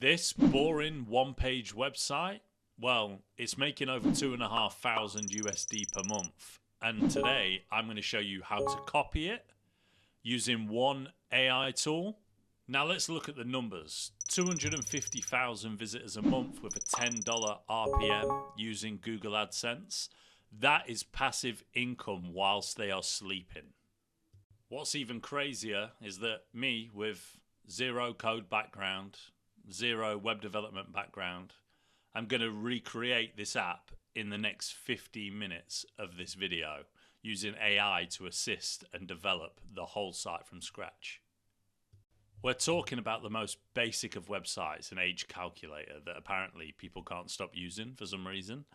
This boring one-page website, well, it's making over 2,500 USD per month. And today I'm going to show you how to copy it using one AI tool. Now let's look at the numbers. 250,000 visitors a month with a $10 RPM using Google AdSense. That is passive income whilst they are sleeping. What's even crazier is that me with zero code background, zero web development background, I'm going to recreate this app in the next 15 minutes of this video using AI to assist and develop the whole site from scratch. We're talking about the most basic of websites, an age calculator that apparently people can't stop using for some reason.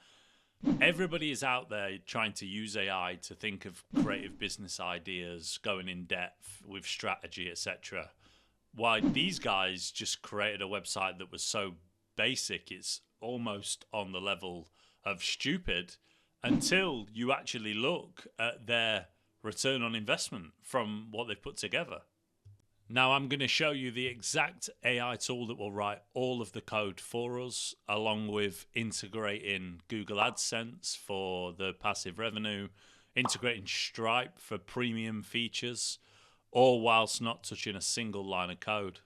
Everybody is out there trying to use AI to think of creative business ideas, going in depth with strategy, etc. Why these guys just created a website that was so basic, it's almost on the level of stupid until you actually look at their return on investment from what they've put together. Now I'm going to show you the exact AI tool that will write all of the code for us, along with integrating Google AdSense for the passive revenue, integrating Stripe for premium features, all whilst not touching a single line of code.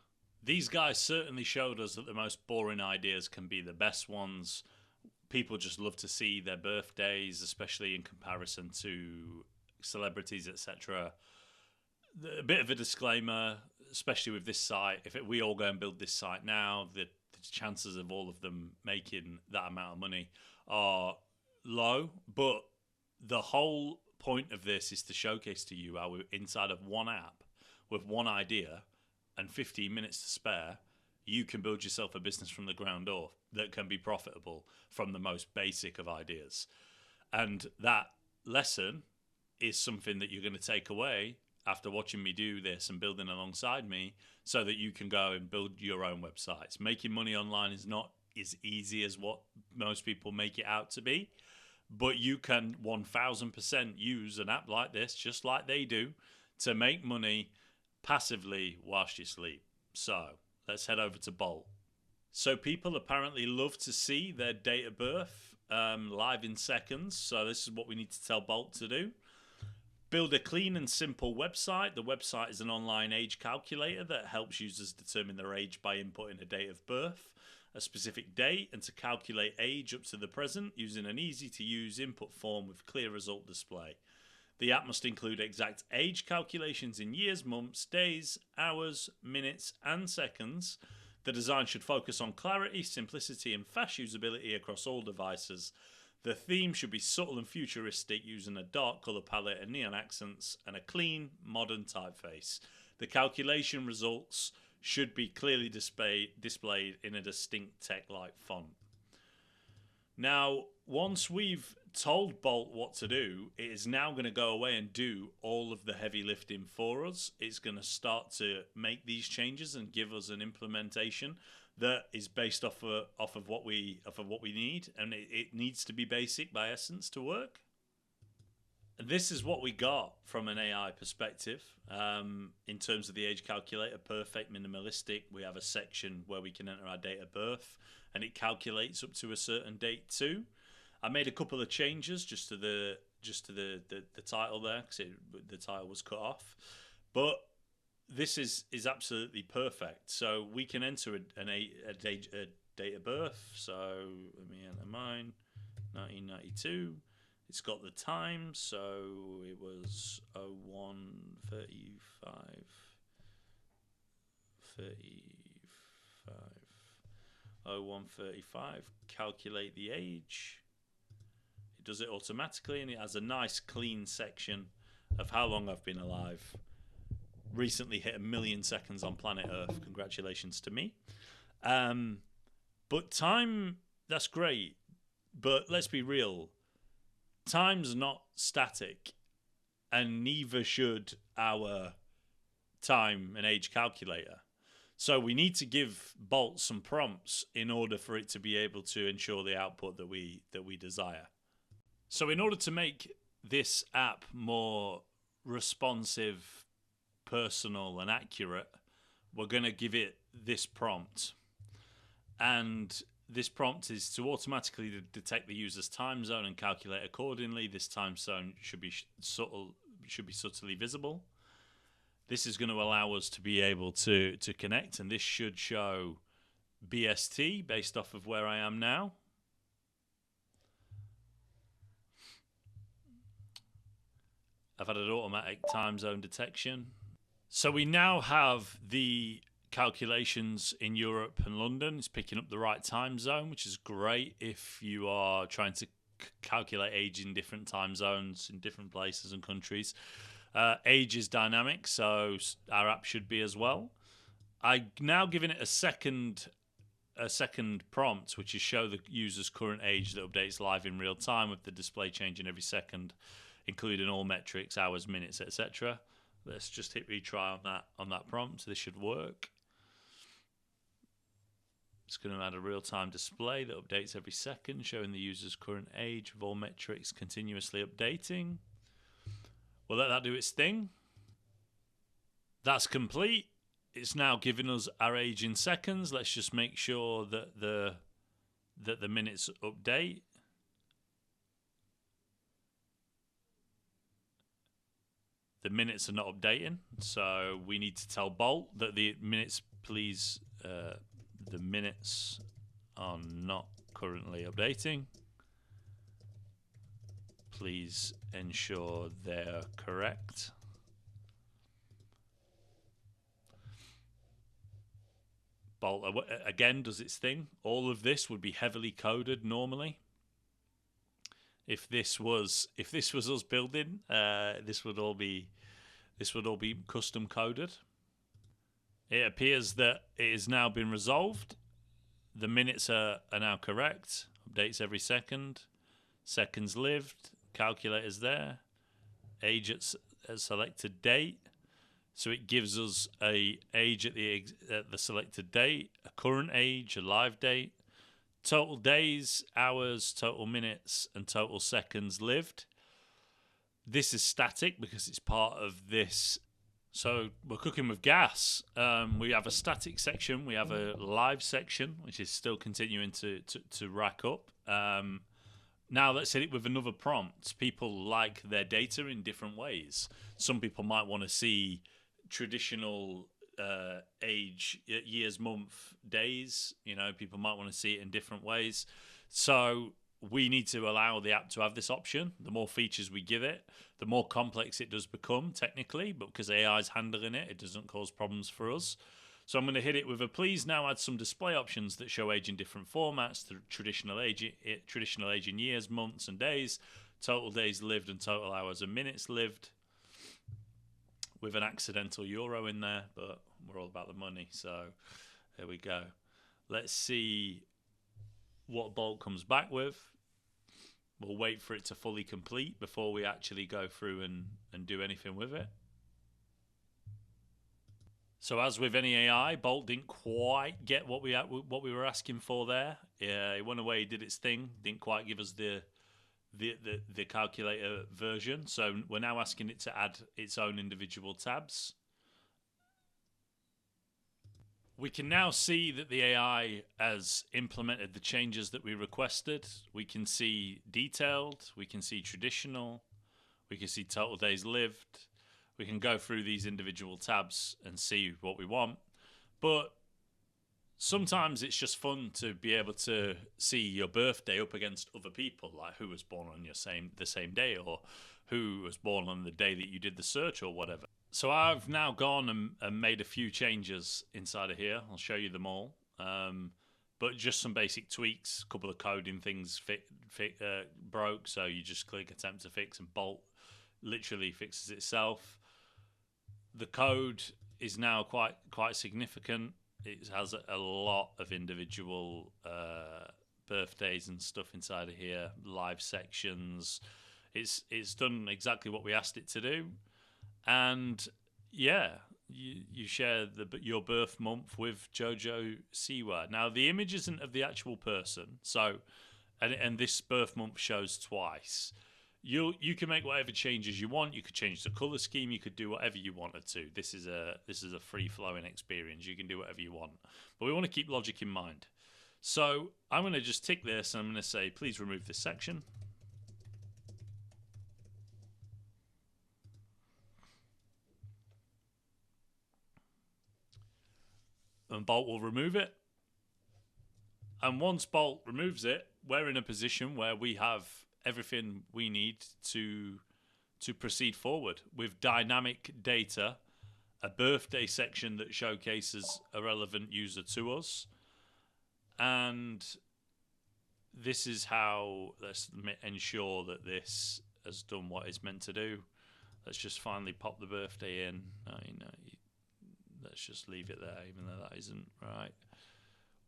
These guys certainly showed us that the most boring ideas can be the best ones. People just love to see their birthdays, especially in comparison to celebrities, etc. A bit of a disclaimer, especially with this site, if we all go and build this site now, the chances of all of them making that amount of money are low. But the whole point of this is to showcase to you how we're inside of one app with one idea and 15 minutes to spare, you can build yourself a business from the ground up that can be profitable from the most basic of ideas. And that lesson is something that you're going to take away after watching me do this and building alongside me, so that you can go and build your own websites. Making money online is not as easy as what most people make it out to be, but you can 1000% use an app like this, just like they do, to make money passively whilst you sleep. So let's head over to Bolt. So people apparently love to see their date of birth live in seconds. So this is what we need to tell Bolt to do. Build a clean and simple website. The website is an online age calculator that helps users determine their age by inputting a date of birth, a specific date, and to calculate age up to the present using an easy-to-use input form with clear result display. The app must include exact age calculations in years, months, days, hours, minutes, and seconds. The design should focus on clarity, simplicity, and fast usability across all devices. The theme should be subtle and futuristic, using a dark colour palette and neon accents and a clean, modern typeface. The calculation results should be clearly displayed in a distinct tech-like font. Now, once we've told Bolt what to do, it is now going to go away and do all of the heavy lifting for us. It's going to start to make these changes and give us an implementation that is based off of what we need, and it needs to be basic by essence to work. And this is what we got from an AI perspective in terms of the age calculator. Perfect, minimalistic. We have a section where we can enter our date of birth, and it calculates up to a certain date too. I made a couple of changes just to the title there, because the title was cut off, but this is absolutely perfect. So we can enter a date of birth. So let me enter mine, 1992. It's got the time, so it was 01:35. Calculate the age. It does it automatically, and it has a nice clean section of how long I've been alive. Recently hit 1 million seconds on planet Earth. Congratulations to me. But time, that's great. But let's be real. Time's not static, and neither should our time and age calculator. So we need to give Bolt some prompts in order for it to be able to ensure the output that we desire. So in order to make this app more responsive, personal, and accurate, we're going to give it this prompt. And this prompt is to automatically detect the user's time zone and calculate accordingly. This time zone should be subtly visible. This is going to allow us to be able to connect, and this should show BST based off of where I am now. I've added automatic time zone detection. So we now have the calculations in Europe and London. It's picking up the right time zone, which is great if you are trying to calculate age in different time zones in different places and countries. Age is dynamic, so our app should be as well. I'm now giving it a second prompt, which is show the user's current age that updates live in real time with the display changing every second, including all metrics, hours, minutes, etc. Let's just hit retry on that prompt. This should work. It's going to add a real-time display that updates every second, showing the user's current age with all metrics continuously updating. We'll let that do its thing. That's complete. It's now giving us our age in seconds. Let's just make sure that the minutes update. The minutes are not updating, so we need to tell Bolt that the minutes, please, the minutes are not currently updating. Please ensure they're correct. Bolt again does its thing. All of this would be heavily coded normally. If this was us building, this would all be custom coded. It appears that it has now been resolved. The minutes are now correct. Updates every second. Seconds lived. Calculators there. Age at selected date. So it gives us a age at the selected date, a current age, a live date, total days, hours, total minutes, and total seconds lived. This is static because it's part of this. So we're cooking with gas. We have a static section. We have a live section, which is still continuing to rack up. Now let's hit it with another prompt. People like their data in different ways. Some people might want to see traditional age, years, month, days. People might want to see it in different ways. So we need to allow the app to have this option. The more features we give it, the more complex it does become technically, but because AI is handling it, it doesn't cause problems for us. So I'm going to hit it with a please now add some display options that show age in different formats, the traditional age in years, months, and days, total days lived and total hours and minutes lived, with an accidental euro in there, but we're all about the money, so there we go. Let's see what Bolt comes back with. We'll wait for it to fully complete before we actually go through and do anything with it. So as with any AI, Bolt didn't quite get what we were asking for there. It went away, did its thing, didn't quite give us the calculator version. So we're now asking it to add its own individual tabs. We can now see that the AI has implemented the changes that we requested. We can see detailed, we can see traditional, we can see total days lived. We can go through these individual tabs and see what we want. But sometimes it's just fun to be able to see your birthday up against other people, like who was born on the same day, or who was born on the day that you did the search or whatever. So I've now gone and made a few changes inside of here. I'll show you them all. But just some basic tweaks, a couple of coding things broke, so you just click attempt to fix and Bolt literally fixes itself. The code is now quite significant. It has a lot of individual birthdays and stuff inside of here, live sections. It's done exactly what we asked it to do. And yeah, you share your birth month with Jojo Siwa. Now the image isn't of the actual person, so and this birth month shows twice. You can make whatever changes you want. You could change the color scheme. You could do whatever you wanted to. This is a free flowing experience. You can do whatever you want, but we want to keep logic in mind. So I'm going to just tick this and I'm going to say, please remove this section. And Bolt will remove it. And once Bolt removes it, we're in a position where we have everything we need to proceed forward with dynamic data, a birthday section that showcases a relevant user to us. And this is how, let's ensure that this has done what it's meant to do. Let's just finally pop the birthday in. Let's just leave it there, even though that isn't right.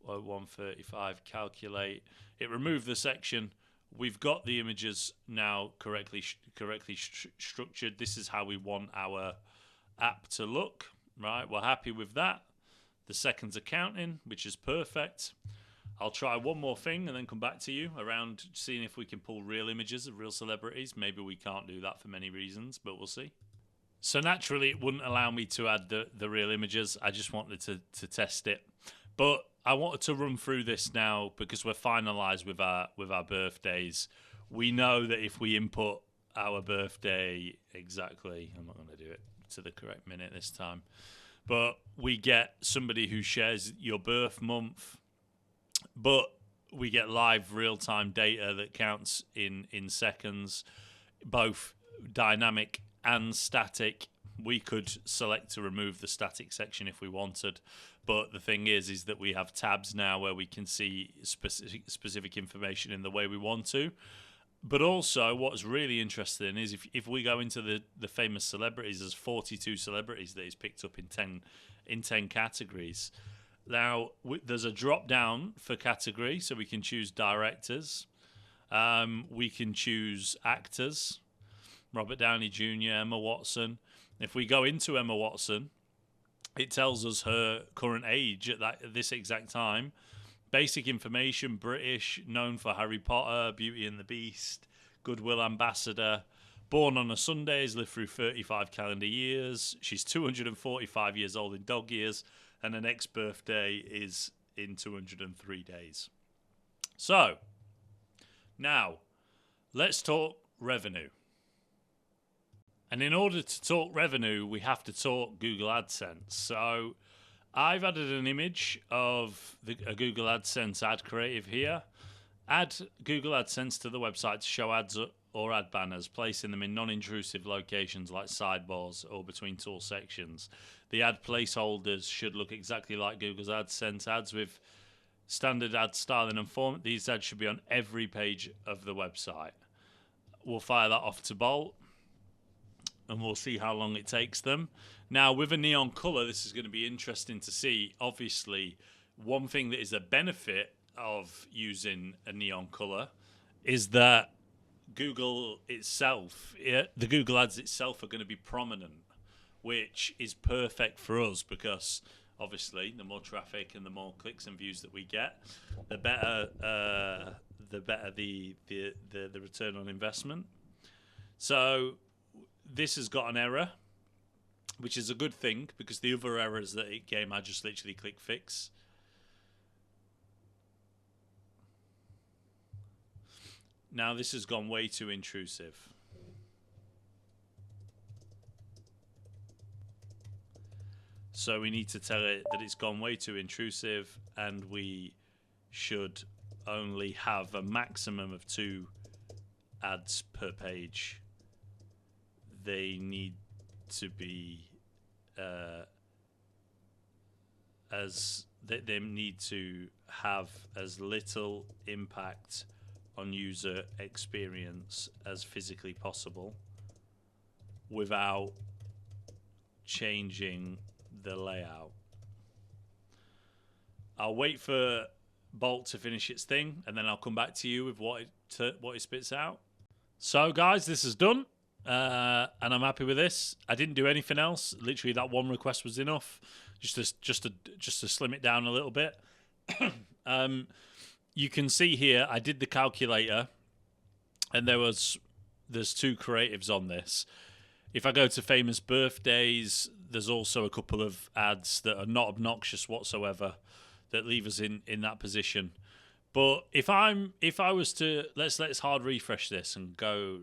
135, calculate. It removed the section. We've got the images now correctly structured. This is how we want our app to look, right? We're happy with that. The seconds are counting, which is perfect. I'll try one more thing and then come back to you around seeing if we can pull real images of real celebrities. Maybe we can't do that for many reasons, but we'll see. So naturally, it wouldn't allow me to add the real images. I just wanted to test it. But I wanted to run through this now because we're finalised with our birthdays. We know that if we input our birthday exactly, I'm not going to do it to the correct minute this time, but we get somebody who shares your birth month, but we get live real-time data that counts in seconds, both dynamic and static. We could select to remove the static section if we wanted, but the thing is that we have tabs now where we can see specific information in the way we want to. But also, what's really interesting is if we go into the famous celebrities, there's 42 celebrities that he's picked up in 10 categories. Now, there's a drop down for category, so we can choose directors. We can choose actors. Robert Downey Jr., Emma Watson. If we go into Emma Watson, it tells us her current age at this exact time. Basic information: British, known for Harry Potter, Beauty and the Beast, Goodwill Ambassador. Born on a Sunday, has lived through 35 calendar years. She's 245 years old in dog years, and her next birthday is in 203 days. So, now, let's talk revenue. And in order to talk revenue, we have to talk Google AdSense. So I've added an image of a Google AdSense ad creative here. Add Google AdSense to the website to show ads or ad banners, placing them in non-intrusive locations like sidebars or between tool sections. The ad placeholders should look exactly like Google's AdSense ads with standard ad styling and format. These ads should be on every page of the website. We'll fire that off to Bolt, and we'll see how long it takes them. Now, with a neon color, this is going to be interesting to see. Obviously, one thing that is a benefit of using a neon color is that Google itself, the Google ads itself are going to be prominent, which is perfect for us because obviously the more traffic and the more clicks and views that we get, the better the return on investment. So this has got an error, which is a good thing because the other errors that it came, I just literally click fix. Now this has gone way too intrusive. So we need to tell it that it's gone way too intrusive and we should only have a maximum of 2 ads per page. They need to be they need to have as little impact on user experience as physically possible without changing the layout. I'll wait for Bolt to finish its thing and then I'll come back to you with what it spits out. So guys, this is done. And I'm happy with this. I didn't do anything else. Literally, that one request was enough, just to slim it down a little bit. You can see here, I did the calculator, and there's 2 creatives on this. If I go to famous birthdays, there's also a couple of ads that are not obnoxious whatsoever that leave us in that position. But if I was to let's hard refresh this and go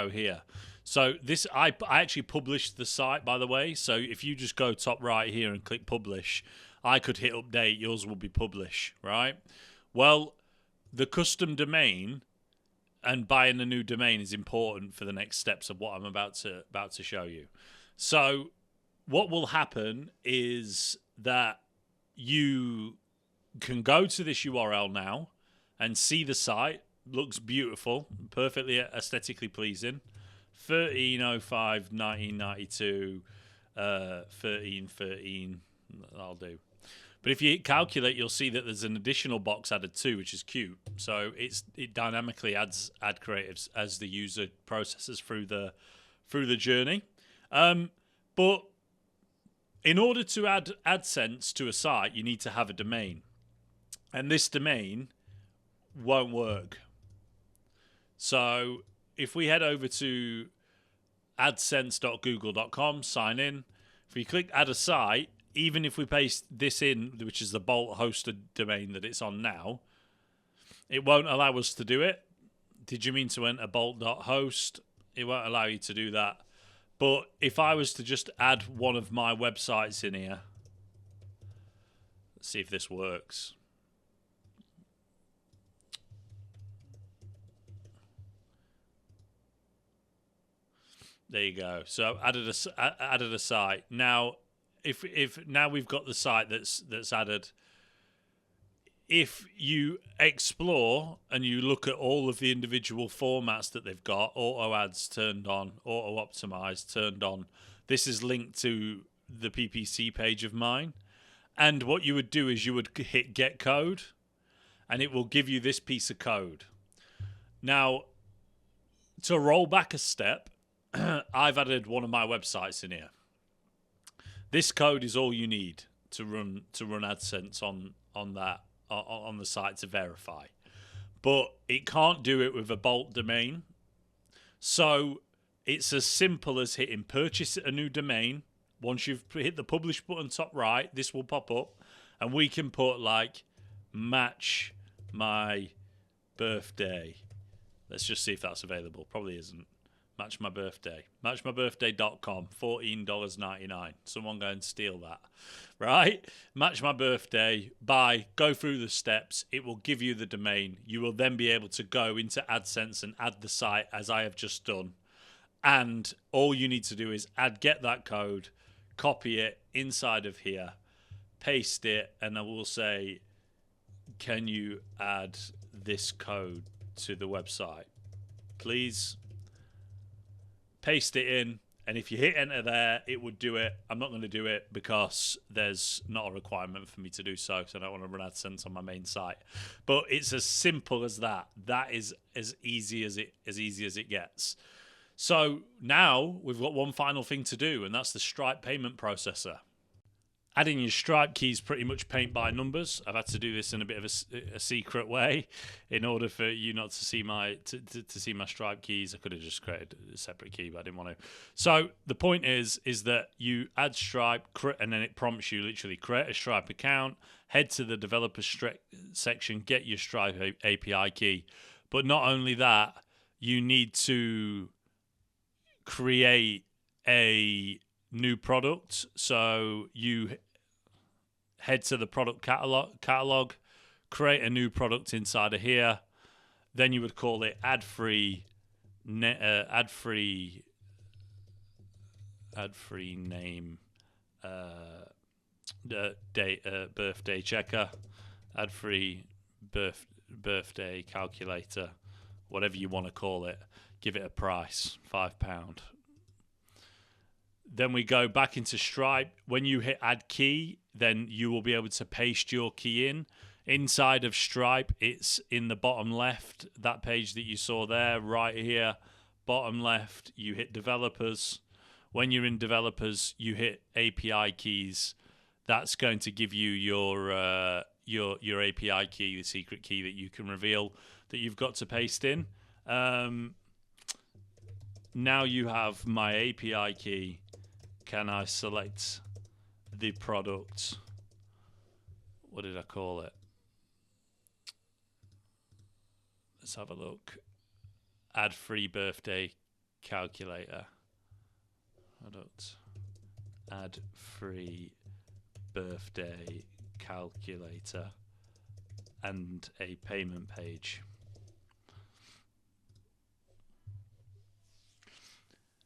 here. So this I actually published the site, by the way. So if you just go top right here and click publish, I could hit update. Yours will be publish, right? Well, the custom domain and buying a new domain is important for the next steps of what I'm about to show you. So what will happen is that you can go to this URL now and see the site. Looks beautiful, perfectly aesthetically pleasing. 1305 1992 1313, that'll do. But if you hit calculate, you'll see that there's an additional box added too, which is cute. So it dynamically adds ad creatives as the user processes through the journey. But in order to add AdSense to a site, you need to have a domain, and this domain won't work. So if we head over to adsense.google.com, sign in. If we click add a site, even if we paste this in, which is the Bolt hosted domain that it's on now, it won't allow us to do it. Did you mean to enter bolt.host? It won't allow you to do that. But if I was to just add one of my websites in here, let's see if this works. There you go. So added a site. Now, if now we've got the site that's added. If you explore and you look at all of the individual formats that they've got, auto ads turned on, auto optimized turned on. This is linked to the PPC page of mine. And what you would do is you would hit get code, and it will give you this piece of code. Now, to roll back a step, I've added one of my websites in here. This code is all you need to run AdSense on the site to verify, but it can't do it with a Bolt domain. So it's as simple as hitting purchase a new domain. Once you've hit the publish button top right, this will pop up, and we can put like match my birthday. Let's just see if that's available. Probably isn't. Match my birthday. Matchmybirthday.com. $14.99. Someone go and steal that. Right? Match my birthday. Buy. Go through the steps. It will give you the domain. You will then be able to go into AdSense and add the site as I have just done. And all you need to do is get that code, copy it inside of here, paste it, and I will say, can you add this code to the website? Please. Paste it in, and if you hit enter there, it would do it. I'm not going to do it because there's not a requirement for me to do so, because I don't want to run AdSense on my main site. But it's as simple as that. That is as easy as it gets. So now we've got one final thing to do, and that's the Stripe payment processor. Adding your Stripe keys pretty much paint by numbers. I've had to do this in a bit of a secret way in order for you not to see my to see my Stripe keys. I could have just created a separate key, but I didn't want to. So the point is that you add Stripe, and then it prompts you literally create a Stripe account, head to the developer section, get your Stripe API key. But not only that, you need to create a new product. So you head to the product catalog, create a new product inside of here. Then you would call it ad-free name birthday checker, ad-free birthday calculator, whatever you want to call it. Give it a price, £5. Then we go back into Stripe. When you hit add key, then you will be able to paste your key in. Inside of Stripe, it's in the bottom left, that page that you saw there, right here, bottom left, you hit developers. When you're in developers, you hit API keys. That's going to give you your API key, the secret key that you can reveal that you've got to paste in. Now you have my API key. Can I select the product? What did I call it? Let's have a look. Add free birthday calculator. Product. Add free birthday calculator and a payment page.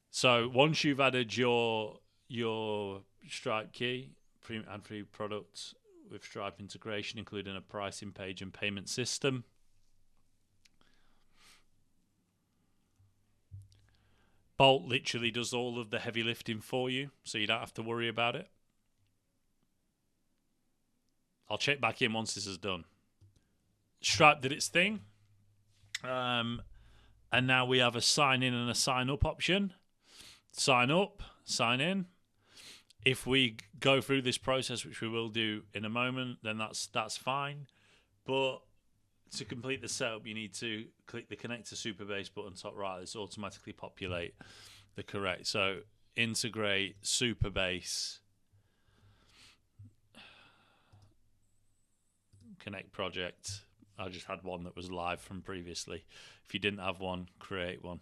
So once you've added your Stripe key, add free products with Stripe integration, including a pricing page and payment system. Bolt literally does all of the heavy lifting for you, so you don't have to worry about it. I'll check back in once this is done. Stripe did its thing. And now we have a sign in and a sign up option. Sign up, sign in. If we go through this process, which we will do in a moment, then that's fine. But to complete the setup, you need to click the Connect to Superbase button top right. This automatically populate the correct. So integrate Superbase, Connect project. I just had one that was live from previously. If you didn't have one, create one.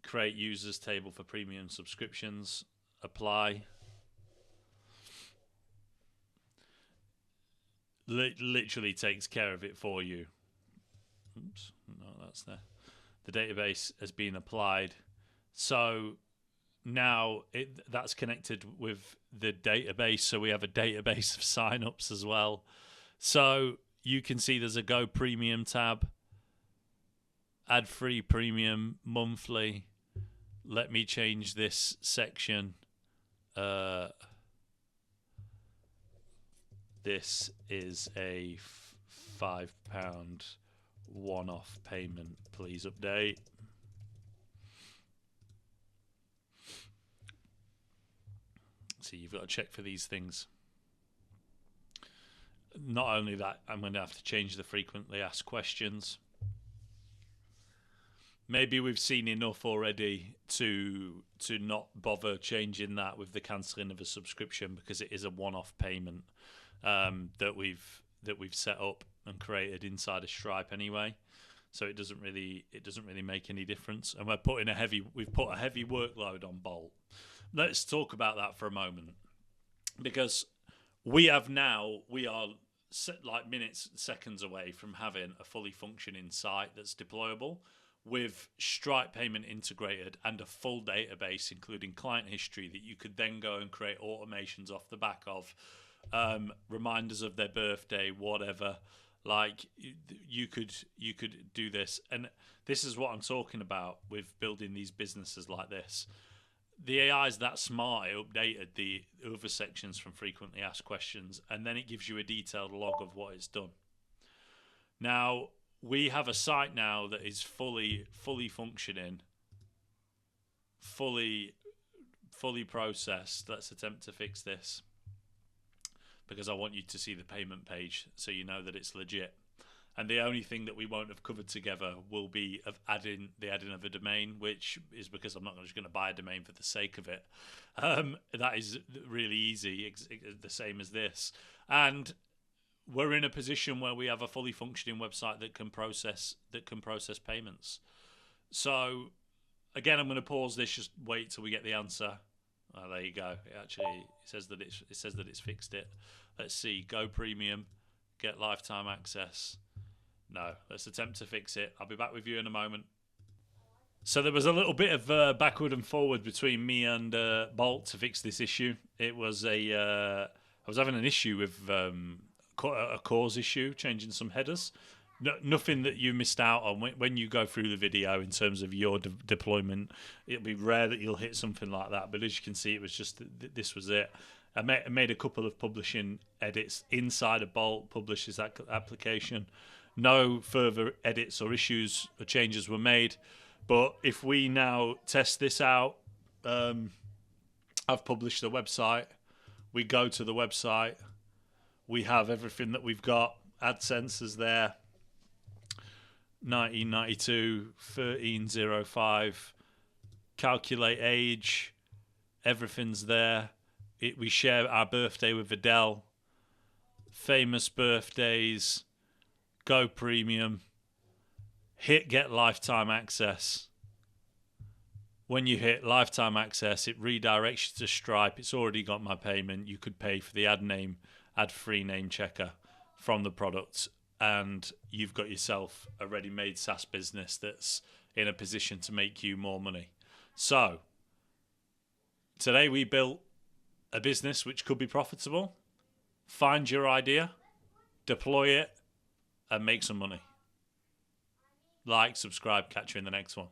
Create users table for premium subscriptions. Apply. Literally takes care of it for you. Oops, no, that's there. The database has been applied. So now that's connected with the database. So we have a database of signups as well. So you can see there's a Go Premium tab. Add free premium monthly. Let me change this section. This is a £5 one-off payment. Please update. So you've got to check for these things. Not only that, I'm going to have to change the frequently asked questions. Maybe we've seen enough already to not bother changing that with the cancelling of a subscription, because it is a one-off payment that we've set up and created inside of Stripe anyway. So it doesn't really make any difference. And we've put a heavy workload on Bolt. Let's talk about that for a moment, because we are like minutes, seconds away from having a fully functioning site that's deployable, with Stripe payment integrated and a full database, including client history, that you could then go and create automations off the back of, reminders of their birthday, whatever. Like you could do this, and this is what I'm talking about with building these businesses like this. The AI is that smart. It updated the other sections from frequently asked questions, and then it gives you a detailed log of what it's done. Now, we have a site now that is fully functioning, fully processed. Let's attempt to fix this, because I want you to see the payment page so you know that it's legit. And the only thing that we won't have covered together will be of adding of a domain, which is because I'm not just going to buy a domain for the sake of it. That is really easy, the same as this. And we're in a position where we have a fully functioning website that can process payments. So again, I'm going to pause this. Just wait till we get the answer. Oh, there you go. It says that it's fixed it. Let's see. Go Premium. Get lifetime access. No. Let's attempt to fix it. I'll be back with you in a moment. So there was a little bit of backward and forward between me and Bolt to fix this issue. It was I was having an issue with a cause issue, changing some headers. Nothing that you missed out on when you go through the video in terms of your deployment. It'll be rare that you'll hit something like that, but as you can see, it was just this was it. I made a couple of publishing edits inside of Bolt, published this application. No further edits or issues or changes were made. But if we now test this out, I've published the website. We go to the website. We have everything that we've got. AdSense is there. 1992, 1305. Calculate age. Everything's there. We share our birthday with Adele. Famous birthdays. go premium, hit get lifetime access. When you hit lifetime access, it redirects you to Stripe. It's already got my payment. You could pay for the ad free name checker from the products, and you've got yourself a ready-made SaaS business that's in a position to make you more money. So today we built a business which could be profitable. Find your idea, deploy it, and make some money. Like, subscribe, catch you in the next one.